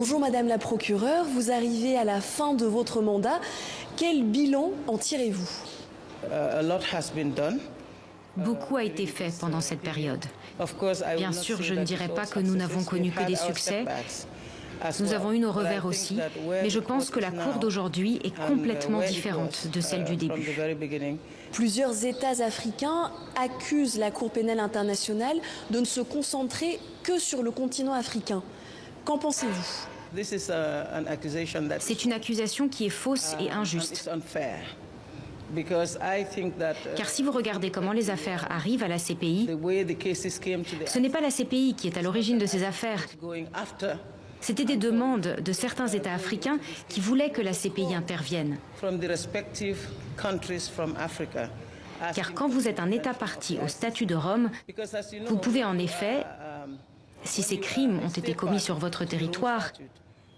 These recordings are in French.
Bonjour Madame la procureure, vous arrivez à la fin de votre mandat. Quel bilan en tirez-vous? Beaucoup a été fait pendant cette période. Bien sûr, je ne dirais pas que nous n'avons connu que des succès. Nous avons eu nos revers aussi, mais je pense que la Cour d'aujourd'hui est complètement différente de celle du début. Plusieurs États africains accusent la Cour pénale internationale de ne se concentrer que sur le continent africain. Qu'en pensez-vous? C'est une accusation qui est fausse et injuste. Car si vous regardez comment les affaires arrivent à la CPI, ce n'est pas la CPI qui est à l'origine de ces affaires. C'était des demandes de certains États africains qui voulaient que la CPI intervienne. Car quand vous êtes un État partie au statut de Rome, vous pouvez en effet, si ces crimes ont été commis sur votre territoire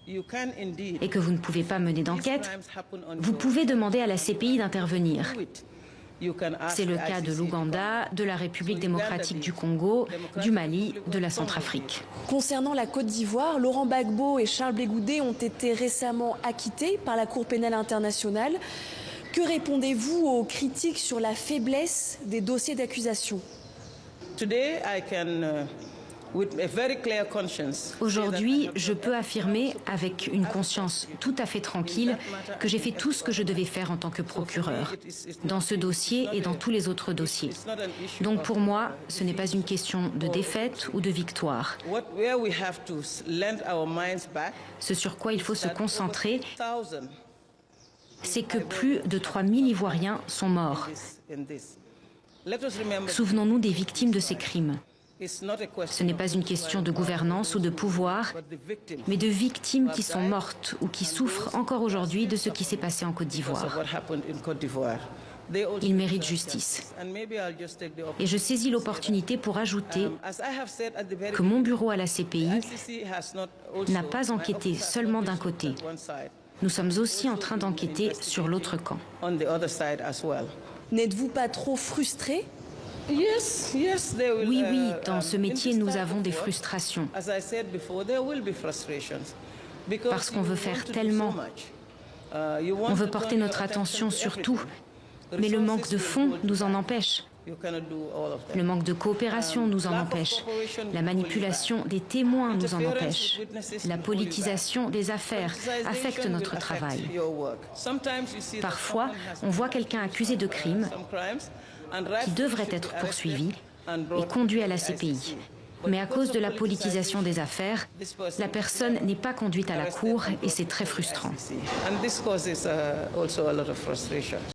et que vous ne pouvez pas mener d'enquête, vous pouvez demander à la CPI d'intervenir. C'est le cas de l'Ouganda, de la République démocratique du Congo, du Mali, de la Centrafrique. Concernant la Côte d'Ivoire, Laurent Gbagbo et Charles Blé Goudé ont été récemment acquittés par la Cour pénale internationale. Que répondez-vous aux critiques sur la faiblesse des dossiers d'accusation? Aujourd'hui, je peux affirmer avec une conscience tout à fait tranquille que j'ai fait tout ce que je devais faire en tant que procureur, dans ce dossier et dans tous les autres dossiers. Donc pour moi, ce n'est pas une question de défaite ou de victoire. Ce sur quoi il faut se concentrer, c'est que plus de 3000 Ivoiriens sont morts. Souvenons-nous des victimes de ces crimes. Ce n'est pas une question de gouvernance ou de pouvoir, mais de victimes qui sont mortes ou qui souffrent encore aujourd'hui de ce qui s'est passé en Côte d'Ivoire. Ils méritent justice. Et je saisis l'opportunité pour ajouter que mon bureau à la CPI n'a pas enquêté seulement d'un côté. Nous sommes aussi en train d'enquêter sur l'autre camp. N'êtes-vous pas trop frustré? Oui, dans ce métier, nous avons des frustrations. Parce qu'on veut faire tellement. On veut porter notre attention sur tout. Mais le manque de fonds nous en empêche. Le manque de coopération nous en empêche. La manipulation des témoins nous en empêche. La politisation des affaires affecte notre travail. Parfois, on voit quelqu'un accusé de crimes qui devrait être poursuivi et conduit à la CPI. Mais à cause de la politisation des affaires, la personne n'est pas conduite à la cour et c'est très frustrant.